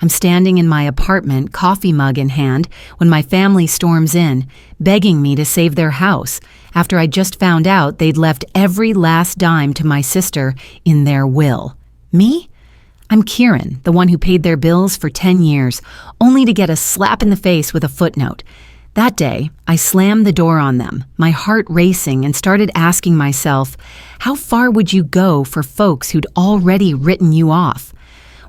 I'm standing in my apartment, coffee mug in hand, when my family storms in, begging me to save their house after I just found out they'd left every last dime to my sister in their will. Me? I'm Kieran, the one who paid their bills for 10 years, only to get a slap in the face with a footnote. That day, I slammed the door on them, my heart racing, and started asking myself, how far would you go for folks who'd already written you off?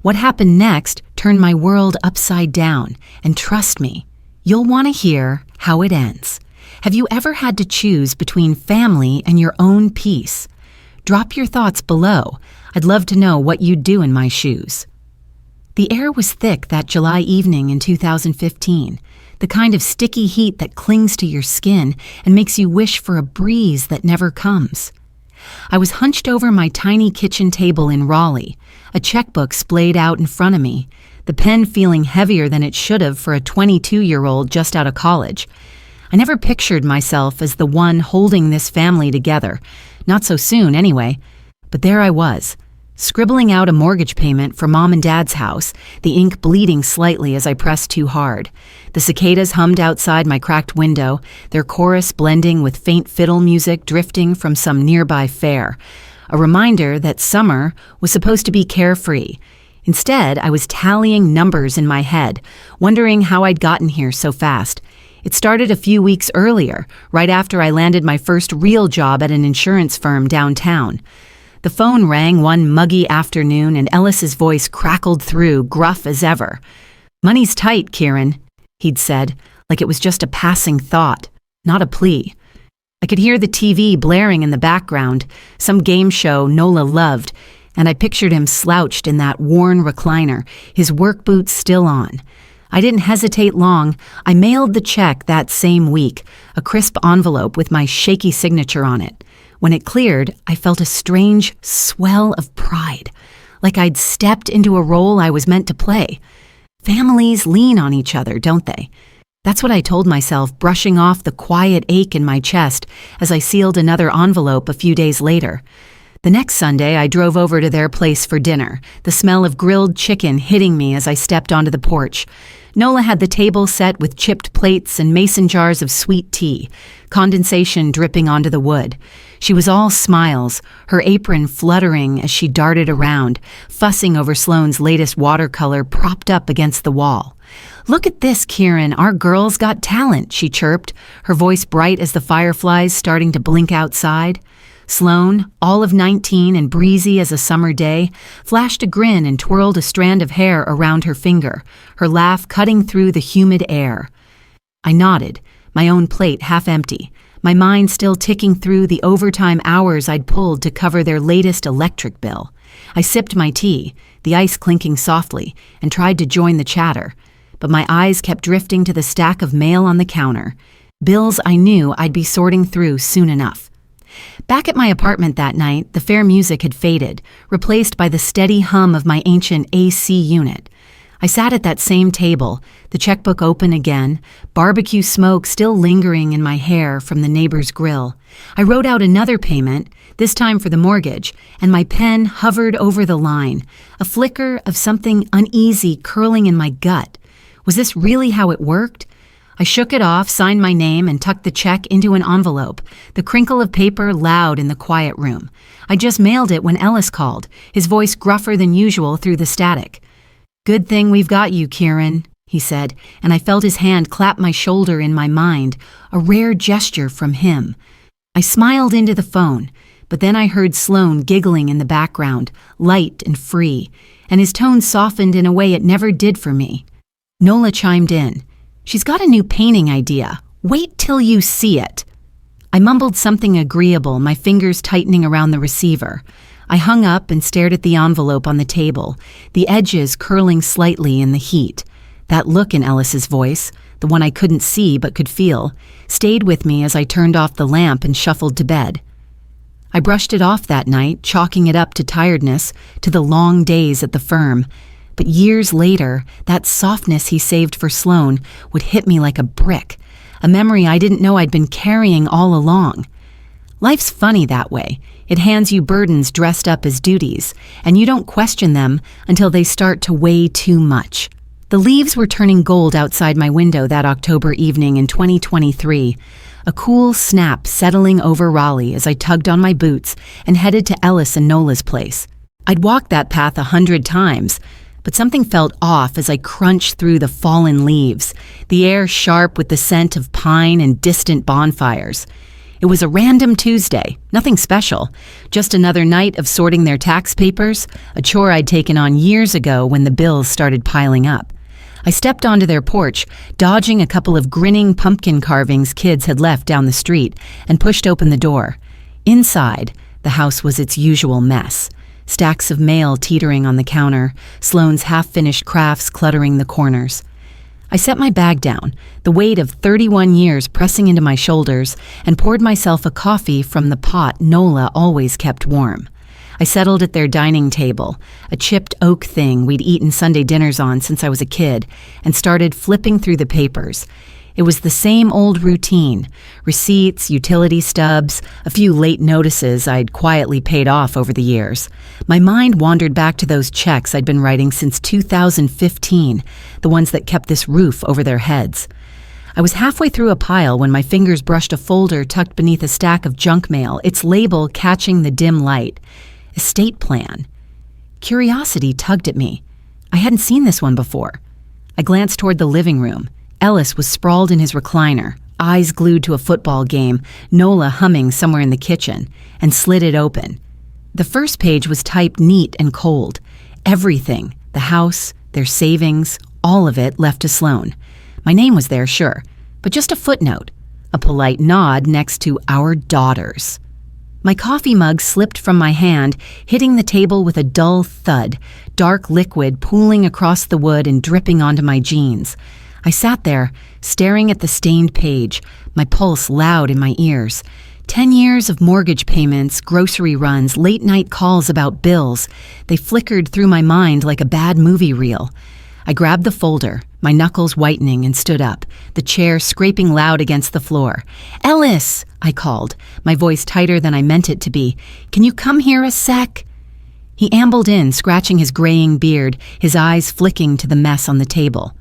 What happened next turned my world upside down, and trust me, you'll want to hear how it ends. Have you ever had to choose between family and your own peace? Drop your thoughts below. I'd love to know what you'd do in my shoes. The air was thick that July evening in 2015, the kind of sticky heat that clings to your skin and makes you wish for a breeze that never comes. I was hunched over my tiny kitchen table in Raleigh, a checkbook splayed out in front of me, the pen feeling heavier than it should have for a 22-year-old just out of college. I never pictured myself as the one holding this family together, not so soon anyway, but there I was, scribbling out a mortgage payment for Mom and Dad's house, the ink bleeding slightly as I pressed too hard. The cicadas hummed outside my cracked window, their chorus blending with faint fiddle music drifting from some nearby fair. A reminder that summer was supposed to be carefree. Instead, I was tallying numbers in my head, wondering how I'd gotten here so fast. It started a few weeks earlier, right after I landed my first real job at an insurance firm downtown. The phone rang one muggy afternoon and Ellis's voice crackled through, gruff as ever. "Money's tight, Kieran," he'd said, like it was just a passing thought, not a plea. I could hear the TV blaring in the background, some game show Nola loved, and I pictured him slouched in that worn recliner, his work boots still on. I didn't hesitate long. I mailed the check that same week, a crisp envelope with my shaky signature on it. When it cleared, I felt a strange swell of pride, like I'd stepped into a role I was meant to play. Families lean on each other, don't they? That's what I told myself, brushing off the quiet ache in my chest as I sealed another envelope a few days later. The next Sunday, I drove over to their place for dinner, the smell of grilled chicken hitting me as I stepped onto the porch. Nola had the table set with chipped plates and mason jars of sweet tea, condensation dripping onto the wood. She was all smiles, her apron fluttering as she darted around, fussing over Sloane's latest watercolor propped up against the wall. "Look at this, Kieran, our girl's got talent," she chirped, her voice bright as the fireflies starting to blink outside. Sloane, all of 19 and breezy as a summer day, flashed a grin and twirled a strand of hair around her finger, her laugh cutting through the humid air. I nodded, my own plate half empty, my mind still ticking through the overtime hours I'd pulled to cover their latest electric bill. I sipped my tea, the ice clinking softly, and tried to join the chatter, but my eyes kept drifting to the stack of mail on the counter, bills I knew I'd be sorting through soon enough. Back at my apartment that night, the fair music had faded, replaced by the steady hum of my ancient AC unit. I sat at that same table, the checkbook open again, barbecue smoke still lingering in my hair from the neighbor's grill. I wrote out another payment, this time for the mortgage, and my pen hovered over the line, a flicker of something uneasy curling in my gut. Was this really how it worked? I shook it off, signed my name, and tucked the check into an envelope, the crinkle of paper loud in the quiet room. I just mailed it when Ellis called, his voice gruffer than usual through the static. "Good thing we've got you, Kieran," he said, and I felt his hand clap my shoulder in my mind, a rare gesture from him. I smiled into the phone, but then I heard Sloane giggling in the background, light and free, and his tone softened in a way it never did for me. Nola chimed in. "She's got a new painting idea. Wait till you see it." I mumbled something agreeable, my fingers tightening around the receiver. I hung up and stared at the envelope on the table, the edges curling slightly in the heat. That look in Ellis's voice, the one I couldn't see but could feel, stayed with me as I turned off the lamp and shuffled to bed. I brushed it off that night, chalking it up to tiredness, to the long days at the firm. But years later, that softness he saved for Sloane would hit me like a brick, a memory I didn't know I'd been carrying all along. Life's funny that way. It hands you burdens dressed up as duties, and you don't question them until they start to weigh too much. The leaves were turning gold outside my window that October evening in 2023, a cool snap settling over Raleigh as I tugged on my boots and headed to Ellis and Nola's place. I'd walked that path 100 times, but something felt off as I crunched through the fallen leaves, the air sharp with the scent of pine and distant bonfires. It was a random Tuesday, nothing special, just another night of sorting their tax papers, a chore I'd taken on years ago when the bills started piling up. I stepped onto their porch, dodging a couple of grinning pumpkin carvings kids had left down the street, and pushed open the door. Inside, the house was its usual mess. Stacks of mail teetering on the counter, Sloane's half-finished crafts cluttering the corners. I set my bag down, the weight of 31 years pressing into my shoulders, and poured myself a coffee from the pot Nola always kept warm. I settled at their dining table, a chipped oak thing we'd eaten Sunday dinners on since I was a kid, and started flipping through the papers. It was the same old routine: receipts, utility stubs, a few late notices I'd quietly paid off over the years. My mind wandered back to those checks I'd been writing since 2015, the ones that kept this roof over their heads. I was halfway through a pile when my fingers brushed a folder tucked beneath a stack of junk mail, its label catching the dim light. Estate plan. Curiosity tugged at me. I hadn't seen this one before. I glanced toward the living room. Ellis was sprawled in his recliner, eyes glued to a football game, Nola humming somewhere in the kitchen, and slid it open. The first page was typed neat and cold. Everything, the house, their savings, all of it left to Sloane. My name was there, sure, but just a footnote, a polite nod next to our daughters. My coffee mug slipped from my hand, hitting the table with a dull thud, dark liquid pooling across the wood and dripping onto my jeans. I sat there, staring at the stained page, my pulse loud in my ears. 10 years of mortgage payments, grocery runs, late-night calls about bills. They flickered through my mind like a bad movie reel. I grabbed the folder, my knuckles whitening, and stood up, the chair scraping loud against the floor. "Ellis!" I called, my voice tighter than I meant it to be. "Can you come here a sec?" He ambled in, scratching his graying beard, his eyes flicking to the mess on the table.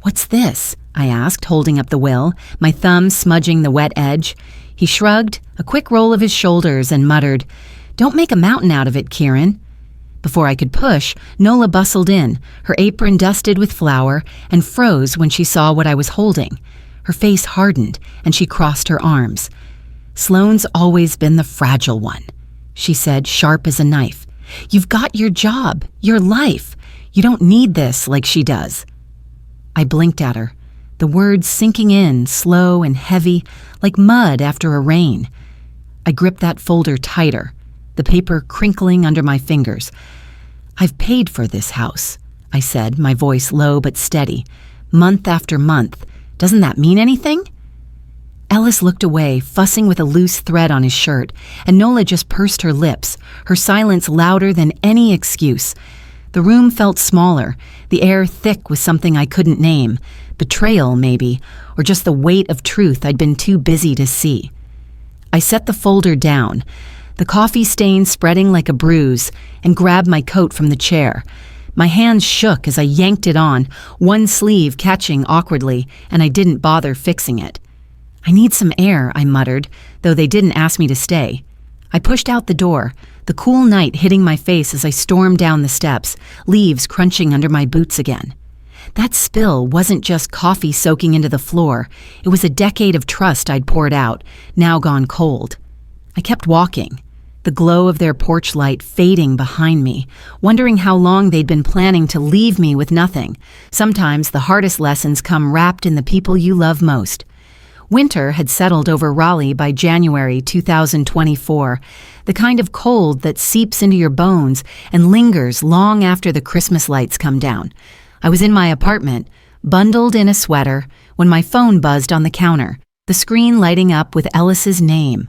"What's this?" I asked, holding up the will, my thumb smudging the wet edge. He shrugged, a quick roll of his shoulders, and muttered, "Don't make a mountain out of it, Kieran." Before I could push, Nola bustled in, her apron dusted with flour, and froze when she saw what I was holding. Her face hardened, and she crossed her arms. "Sloane's always been the fragile one," she said, sharp as a knife. "You've got your job, your life. You don't need this like she does." I blinked at her, the words sinking in, slow and heavy, like mud after a rain. I gripped that folder tighter, the paper crinkling under my fingers. "I've paid for this house," I said, my voice low but steady. "Month after month. Doesn't that mean anything?" Ellis looked away, fussing with a loose thread on his shirt, and Nola just pursed her lips, her silence louder than any excuse. The room felt smaller, the air thick with something I couldn't name. Betrayal, maybe, or just the weight of truth I'd been too busy to see. I set the folder down, the coffee stain spreading like a bruise, and grabbed my coat from the chair. My hands shook as I yanked it on, one sleeve catching awkwardly, and I didn't bother fixing it. "I need some air," I muttered, though they didn't ask me to stay. I pushed out the door, the cool night hitting my face as I stormed down the steps, leaves crunching under my boots again. That spill wasn't just coffee soaking into the floor. It was a decade of trust I'd poured out, now gone cold. I kept walking, the glow of their porch light fading behind me, wondering how long they'd been planning to leave me with nothing. Sometimes the hardest lessons come wrapped in the people you love most. Winter had settled over Raleigh by January 2024, the kind of cold that seeps into your bones and lingers long after the Christmas lights come down. I was in my apartment, bundled in a sweater, when my phone buzzed on the counter, the screen lighting up with Ellis's name.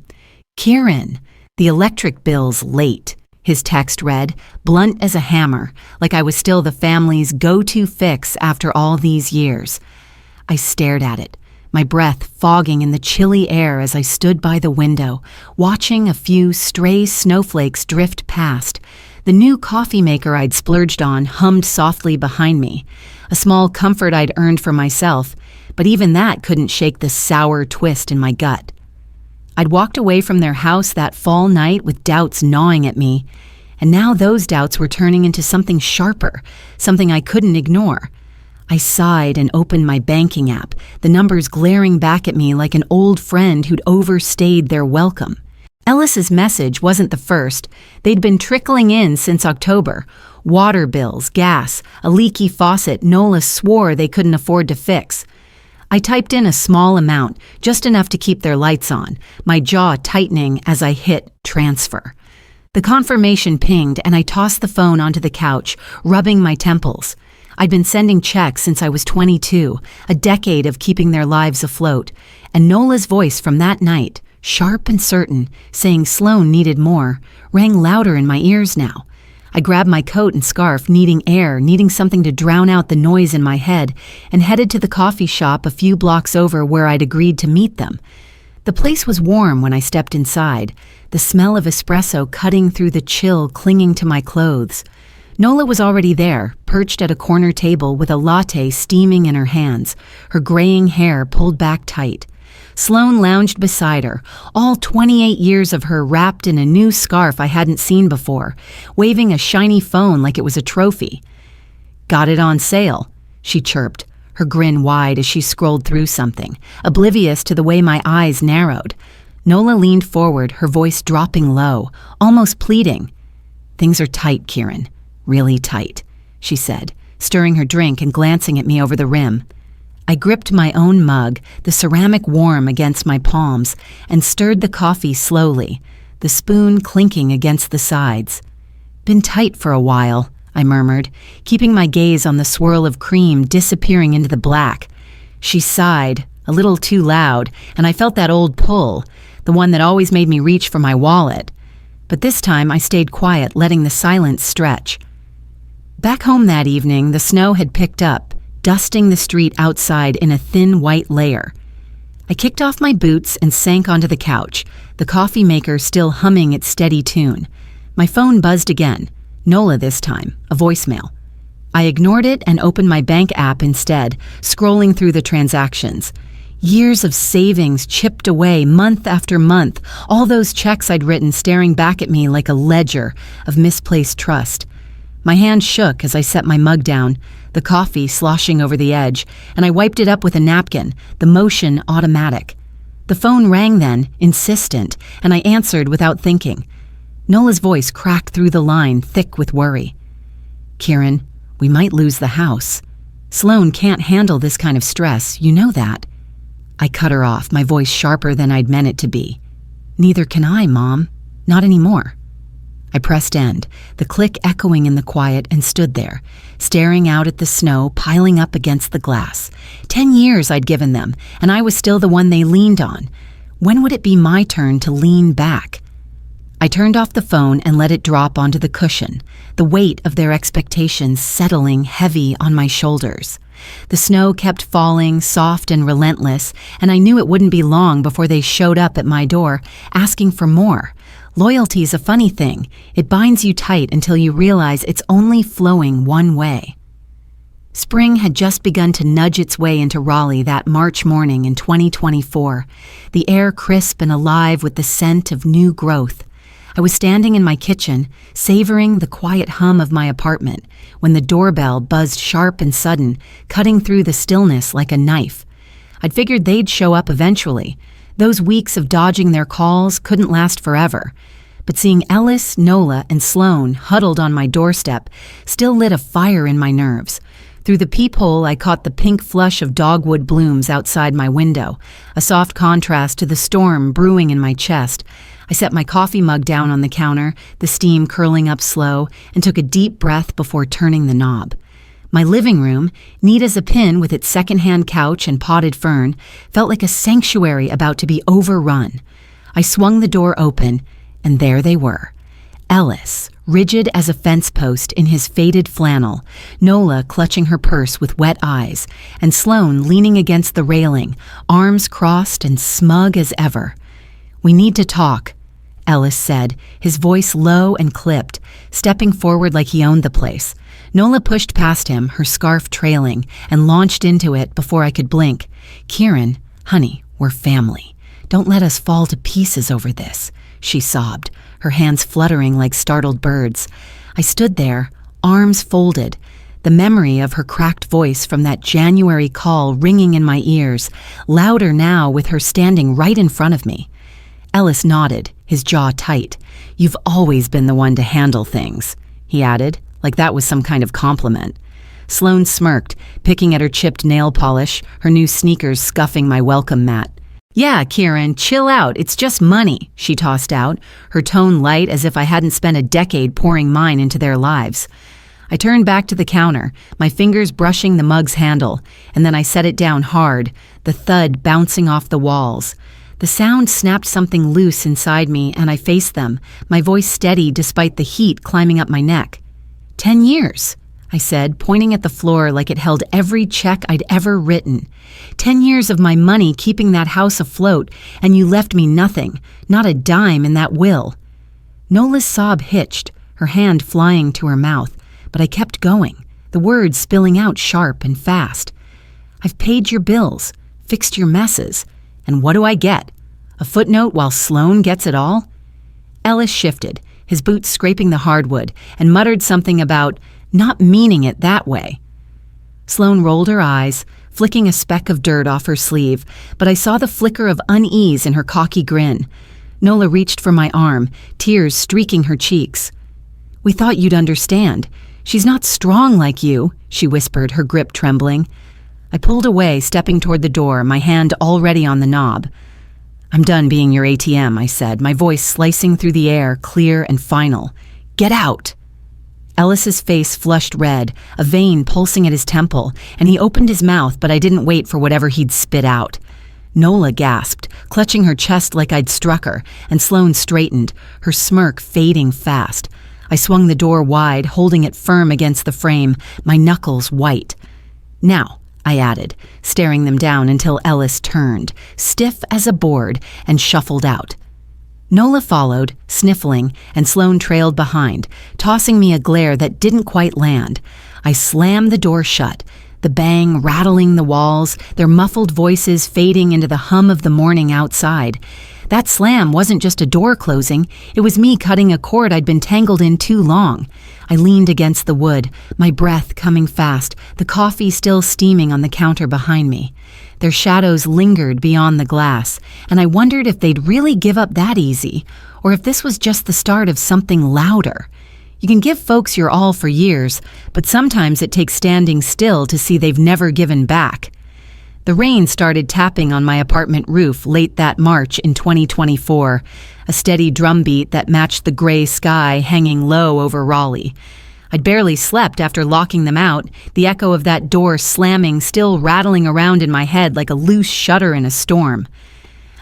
"Kieran, the electric bill's late," his text read, blunt as a hammer, like I was still the family's go-to fix after all these years. I stared at it, my breath fogging in the chilly air as I stood by the window, watching a few stray snowflakes drift past. The new coffee maker I'd splurged on hummed softly behind me. a small comfort I'd earned for myself, but even that couldn't shake the sour twist in my gut. I'd walked away from their house that fall night with doubts gnawing at me, and now those doubts were turning into something sharper, something I couldn't ignore. I sighed and opened my banking app, the numbers glaring back at me like an old friend who'd overstayed their welcome. Ellis's message wasn't the first. They'd been trickling in since October. Water bills, gas, a leaky faucet Nola swore they couldn't afford to fix. I typed in a small amount, just enough to keep their lights on, my jaw tightening as I hit transfer. The confirmation pinged and I tossed the phone onto the couch, rubbing my temples. I'd been sending checks since I was 22, a decade of keeping their lives afloat, and Nola's voice from that night, sharp and certain, saying Sloan needed more, rang louder in my ears now. I grabbed my coat and scarf, needing air, needing something to drown out the noise in my head, and headed to the coffee shop a few blocks over where I'd agreed to meet them. The place was warm when I stepped inside, the smell of espresso cutting through the chill clinging to my clothes. Nola was already there, perched at a corner table with a latte steaming in her hands, her graying hair pulled back tight. Sloan lounged beside her, all 28 years of her wrapped in a new scarf I hadn't seen before, waving a shiny phone like it was a trophy. "Got it on sale," she chirped, her grin wide as she scrolled through something, oblivious to the way my eyes narrowed. Nola leaned forward, her voice dropping low, almost pleading. "Things are tight, Kieran. Really tight," she said, stirring her drink and glancing at me over the rim. I gripped my own mug, the ceramic warm against my palms, and stirred the coffee slowly, the spoon clinking against the sides. "Been tight for a while," I murmured, keeping my gaze on the swirl of cream disappearing into the black. She sighed, a little too loud, and I felt that old pull, the one that always made me reach for my wallet. But this time I stayed quiet, letting the silence stretch. Back home that evening, the snow had picked up, dusting the street outside in a thin white layer. I kicked off my boots and sank onto the couch, the coffee maker still humming its steady tune. My phone buzzed again, Nola this time, a voicemail. I ignored it and opened my bank app instead, scrolling through the transactions. Years of savings chipped away month after month, all those checks I'd written staring back at me like a ledger of misplaced trust. My hand shook as I set my mug down, the coffee sloshing over the edge, and I wiped it up with a napkin, the motion automatic. The phone rang then, insistent, and I answered without thinking. Nola's voice cracked through the line, thick with worry. "Kieran, we might lose the house. Sloan can't handle this kind of stress, you know that." I cut her off, my voice sharper than I'd meant it to be. "Neither can I, Mom. Not anymore." I pressed end, the click echoing in the quiet, and stood there, staring out at the snow piling up against the glass. 10 years I'd given them, and I was still the one they leaned on. When would it be my turn to lean back? I turned off the phone and let it drop onto the cushion, the weight of their expectations settling heavy on my shoulders. The snow kept falling, soft and relentless, and I knew it wouldn't be long before they showed up at my door, asking for more. Loyalty's a funny thing. It binds you tight until you realize it's only flowing one way. Spring had just begun to nudge its way into Raleigh that March morning in 2024, the air crisp and alive with the scent of new growth. I was standing in my kitchen, savoring the quiet hum of my apartment, when the doorbell buzzed sharp and sudden, cutting through the stillness like a knife. I'd figured they'd show up eventually. Those weeks of dodging their calls couldn't last forever. But seeing Ellis, Nola, and Sloan huddled on my doorstep still lit a fire in my nerves. Through the peephole, I caught the pink flush of dogwood blooms outside my window, a soft contrast to the storm brewing in my chest. I set my coffee mug down on the counter, the steam curling up slow, and took a deep breath before turning the knob. My living room, neat as a pin with its secondhand couch and potted fern, felt like a sanctuary about to be overrun. I swung the door open, and there they were. Ellis, rigid as a fence post in his faded flannel, Nola clutching her purse with wet eyes, and Sloan leaning against the railing, arms crossed and smug as ever. "We need to talk," Ellis said, his voice low and clipped, stepping forward like he owned the place. Nola pushed past him, her scarf trailing, and launched into it before I could blink. "Kieran, honey, we're family. Don't let us fall to pieces over this," she sobbed, her hands fluttering like startled birds. I stood there, arms folded, the memory of her cracked voice from that January call ringing in my ears, louder now with her standing right in front of me. Ellis nodded, his jaw tight. "You've always been the one to handle things," he added, like that was some kind of compliment. Sloane smirked, picking at her chipped nail polish, her new sneakers scuffing my welcome mat. "Yeah, Kieran, chill out. It's just money," she tossed out, her tone light as if I hadn't spent a decade pouring mine into their lives. I turned back to the counter, my fingers brushing the mug's handle, and then I set it down hard, the thud bouncing off the walls. The sound snapped something loose inside me, and I faced them, my voice steady despite the heat climbing up my neck. 10 years, I said, pointing at the floor like it held every check I'd ever written. 10 years of my money keeping that house afloat, and you left me nothing, not a dime in that will. Nola's sob hitched, her hand flying to her mouth, but I kept going, the words spilling out sharp and fast. "I've paid your bills, fixed your messes, and what do I get? A footnote while Sloane gets it all?" Ellis shifted, his boots scraping the hardwood, and muttered something about not meaning it that way. Sloane rolled her eyes, flicking a speck of dirt off her sleeve, but I saw the flicker of unease in her cocky grin. Nola reached for my arm, tears streaking her cheeks. "We thought you'd understand. She's not strong like you," she whispered, her grip trembling. I pulled away, stepping toward the door, my hand already on the knob. "I'm done being your ATM," I said, my voice slicing through the air, clear and final. "Get out!" Ellis's face flushed red, a vein pulsing at his temple, and he opened his mouth, but I didn't wait for whatever he'd spit out. Nola gasped, clutching her chest like I'd struck her, and Sloane straightened, her smirk fading fast. I swung the door wide, holding it firm against the frame, my knuckles white. "Now," I added, staring them down until Ellis turned, stiff as a board, and shuffled out. Nola followed, sniffling, and Sloane trailed behind, tossing me a glare that didn't quite land. I slammed the door shut, the bang rattling the walls, their muffled voices fading into the hum of the morning outside. That slam wasn't just a door closing, it was me cutting a cord I'd been tangled in too long. I leaned against the wood, my breath coming fast, the coffee still steaming on the counter behind me. Their shadows lingered beyond the glass, and I wondered if they'd really give up that easy, or if this was just the start of something louder. You can give folks your all for years, but sometimes it takes standing still to see they've never given back. The rain started tapping on my apartment roof late that March in 2024, a steady drumbeat that matched the gray sky hanging low over Raleigh. I'd barely slept after locking them out, the echo of that door slamming still rattling around in my head like a loose shutter in a storm.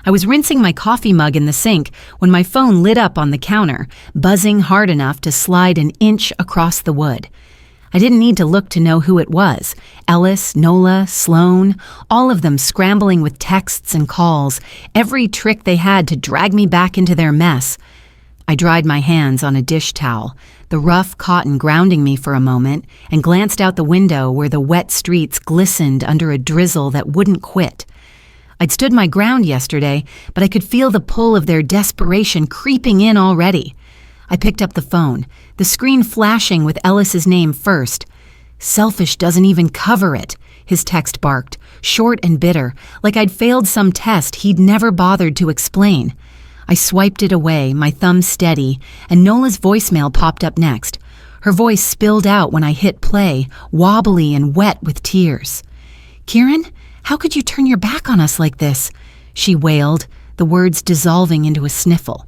I was rinsing my coffee mug in the sink when my phone lit up on the counter, buzzing hard enough to slide an inch across the wood. I didn't need to look to know who it was. Ellis, Nola, Sloane, all of them scrambling with texts and calls, every trick they had to drag me back into their mess. I dried my hands on a dish towel, the rough cotton grounding me for a moment, and glanced out the window where the wet streets glistened under a drizzle that wouldn't quit. I'd stood my ground yesterday, but I could feel the pull of their desperation creeping in already. I picked up the phone, the screen flashing with Ellis's name first. "Selfish doesn't even cover it," his text barked, short and bitter, like I'd failed some test he'd never bothered to explain. I swiped it away, my thumb steady, and Nola's voicemail popped up next. Her voice spilled out when I hit play, wobbly and wet with tears. "Kieran, how could you turn your back on us like this?" she wailed, the words dissolving into a sniffle.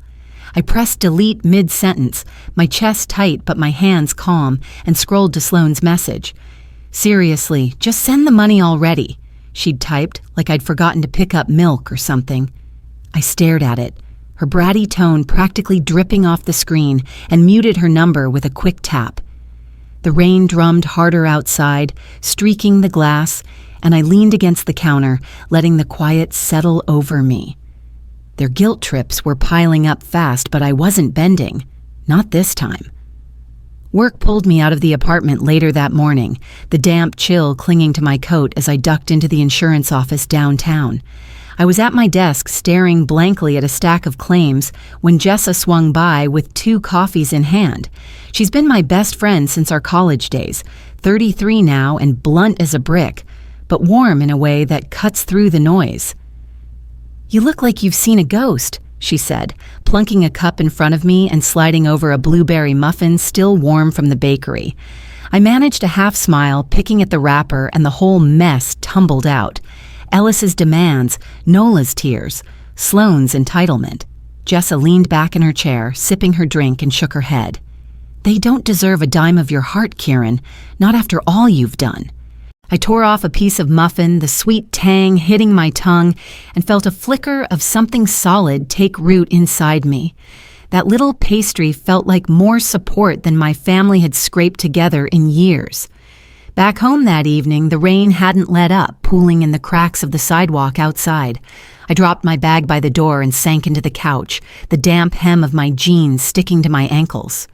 I pressed delete mid-sentence, my chest tight but my hands calm, and scrolled to Sloane's message. "Seriously, just send the money already," she'd typed, like I'd forgotten to pick up milk or something. I stared at it, her bratty tone practically dripping off the screen, and muted her number with a quick tap. The rain drummed harder outside, streaking the glass, and I leaned against the counter, letting the quiet settle over me. Their guilt trips were piling up fast, but I wasn't bending. Not this time. Work pulled me out of the apartment later that morning, the damp chill clinging to my coat as I ducked into the insurance office downtown. I was at my desk staring blankly at a stack of claims when Jessa swung by with 2 coffees in hand. She's been my best friend since our college days, 33 now and blunt as a brick, but warm in a way that cuts through the noise. "You look like you've seen a ghost," she said, plunking a cup in front of me and sliding over a blueberry muffin still warm from the bakery. I managed a half smile, picking at the wrapper, and the whole mess tumbled out. Ellis's demands, Nola's tears, Sloane's entitlement. Jessa leaned back in her chair, sipping her drink, and shook her head. "They don't deserve a dime of your heart, Kieran, not after all you've done." I tore off a piece of muffin, the sweet tang hitting my tongue, and felt a flicker of something solid take root inside me. That little pastry felt like more support than my family had scraped together in years. Back home that evening, the rain hadn't let up, pooling in the cracks of the sidewalk outside. I dropped my bag by the door and sank into the couch, the damp hem of my jeans sticking to my ankles.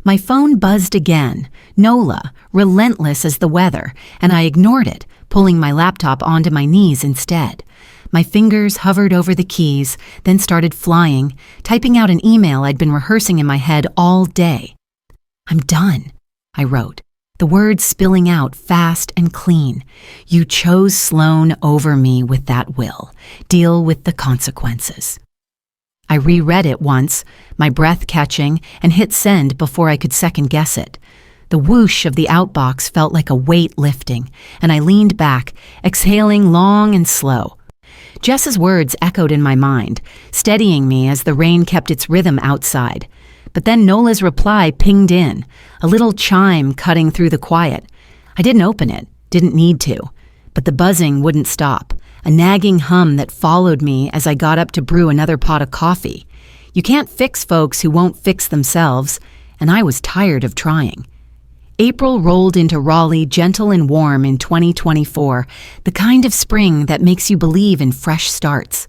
My phone buzzed again, Nola, relentless as the weather, and I ignored it, pulling my laptop onto my knees instead. My fingers hovered over the keys, then started flying, typing out an email I'd been rehearsing in my head all day. "I'm done," I wrote, the words spilling out fast and clean. "You chose Sloane over me with that will. Deal with the consequences." I reread it once, my breath catching, and hit send before I could second-guess it. The whoosh of the outbox felt like a weight lifting, and I leaned back, exhaling long and slow. Jess's words echoed in my mind, steadying me as the rain kept its rhythm outside. But then Nola's reply pinged in, a little chime cutting through the quiet. I didn't open it, didn't need to, but the buzzing wouldn't stop, a nagging hum that followed me as I got up to brew another pot of coffee. You can't fix folks who won't fix themselves, and I was tired of trying. April rolled into Raleigh gentle and warm in 2024, the kind of spring that makes you believe in fresh starts.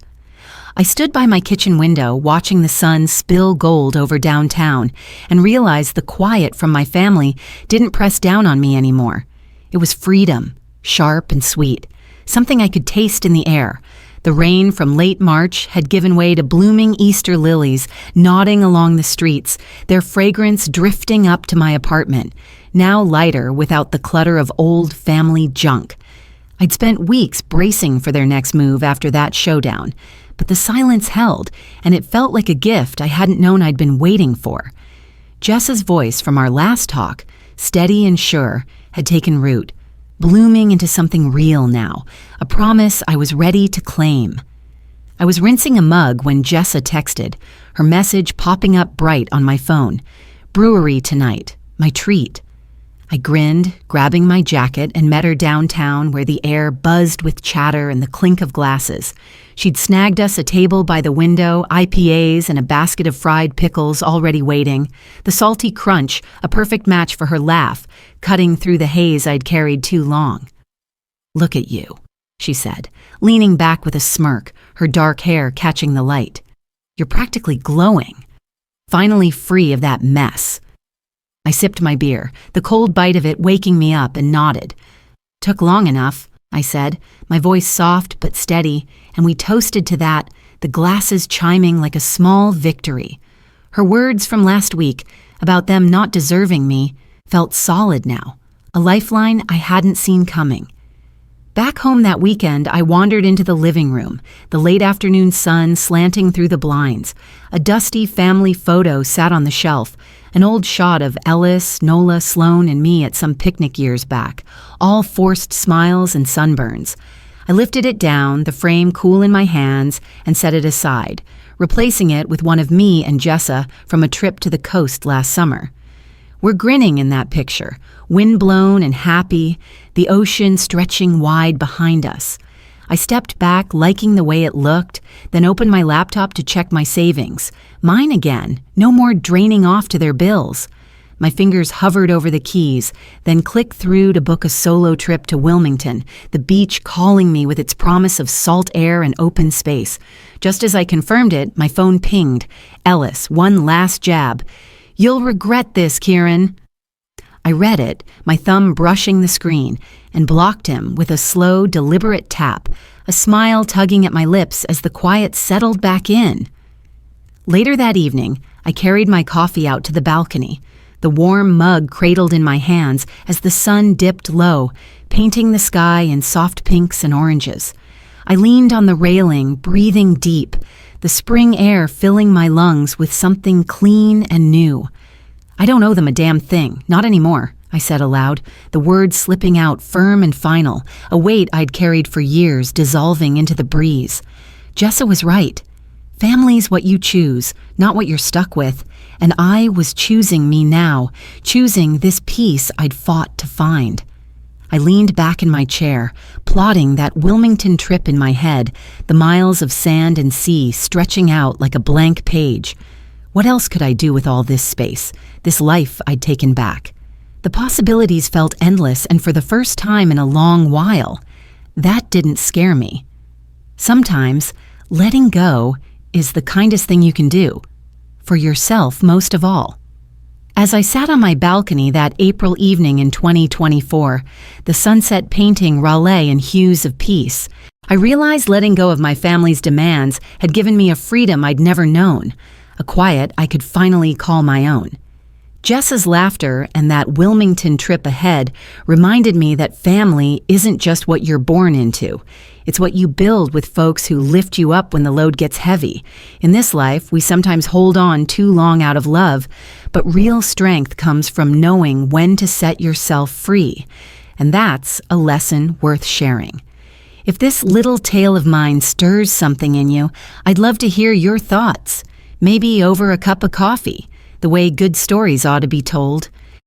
I stood by my kitchen window watching the sun spill gold over downtown and realized the quiet from my family didn't press down on me anymore. It was freedom, sharp and sweet, something I could taste in the air. The rain from late March had given way to blooming Easter lilies nodding along the streets, their fragrance drifting up to my apartment, now lighter without the clutter of old family junk. I'd spent weeks bracing for their next move after that showdown, but the silence held, and it felt like a gift I hadn't known I'd been waiting for. Jessa's voice from our last talk, steady and sure, had taken root, blooming into something real now, a promise I was ready to claim. I was rinsing a mug when Jessa texted, her message popping up bright on my phone. "Brewery tonight, my treat." I grinned, grabbing my jacket, and met her downtown where the air buzzed with chatter and the clink of glasses. She'd snagged us a table by the window, IPAs and a basket of fried pickles already waiting, the salty crunch, a perfect match for her laugh, cutting through the haze I'd carried too long. "Look at you," she said, leaning back with a smirk, her dark hair catching the light. "You're practically glowing. Finally free of that mess." I sipped my beer, the cold bite of it waking me up, and nodded. "Took long enough," I said, my voice soft but steady, and we toasted to that, the glasses chiming like a small victory. Her words from last week, about them not deserving me, felt solid now, a lifeline I hadn't seen coming. Back home that weekend, I wandered into the living room, the late afternoon sun slanting through the blinds. A dusty family photo sat on the shelf, an old shot of Ellis, Nola, Sloane, and me at some picnic years back, all forced smiles and sunburns. I lifted it down, the frame cool in my hands, and set it aside, replacing it with one of me and Jessa from a trip to the coast last summer. We're grinning in that picture, wind-blown and happy, the ocean stretching wide behind us. I stepped back, liking the way it looked, then opened my laptop to check my savings. Mine again, no more draining off to their bills. My fingers hovered over the keys, then clicked through to book a solo trip to Wilmington, the beach calling me with its promise of salt air and open space. Just as I confirmed it, my phone pinged. "Ellis, one last jab. You'll regret this, Kieran." I read it, my thumb brushing the screen, and blocked him with a slow, deliberate tap, a smile tugging at my lips as the quiet settled back in. Later that evening, I carried my coffee out to the balcony, the warm mug cradled in my hands as the sun dipped low, painting the sky in soft pinks and oranges. I leaned on the railing, breathing deep, the spring air filling my lungs with something clean and new. "I don't owe them a damn thing, not anymore," I said aloud, the words slipping out firm and final, a weight I'd carried for years dissolving into the breeze. Jessa was right. Family's what you choose, not what you're stuck with, and I was choosing me now, choosing this peace I'd fought to find. I leaned back in my chair, plotting that Wilmington trip in my head, the miles of sand and sea stretching out like a blank page. What else could I do with all this space, this life I'd taken back? The possibilities felt endless, and for the first time in a long while, that didn't scare me. Sometimes, letting go is the kindest thing you can do, for yourself most of all. As I sat on my balcony that April evening in 2024, the sunset painting Raleigh in hues of peace, I realized letting go of my family's demands had given me a freedom I'd never known, a quiet I could finally call my own. Jessa's laughter and that Wilmington trip ahead reminded me that family isn't just what you're born into. It's what you build with folks who lift you up when the load gets heavy. In this life, we sometimes hold on too long out of love, but real strength comes from knowing when to set yourself free. And that's a lesson worth sharing. If this little tale of mine stirs something in you, I'd love to hear your thoughts. Maybe over a cup of coffee, the way good stories ought to be told.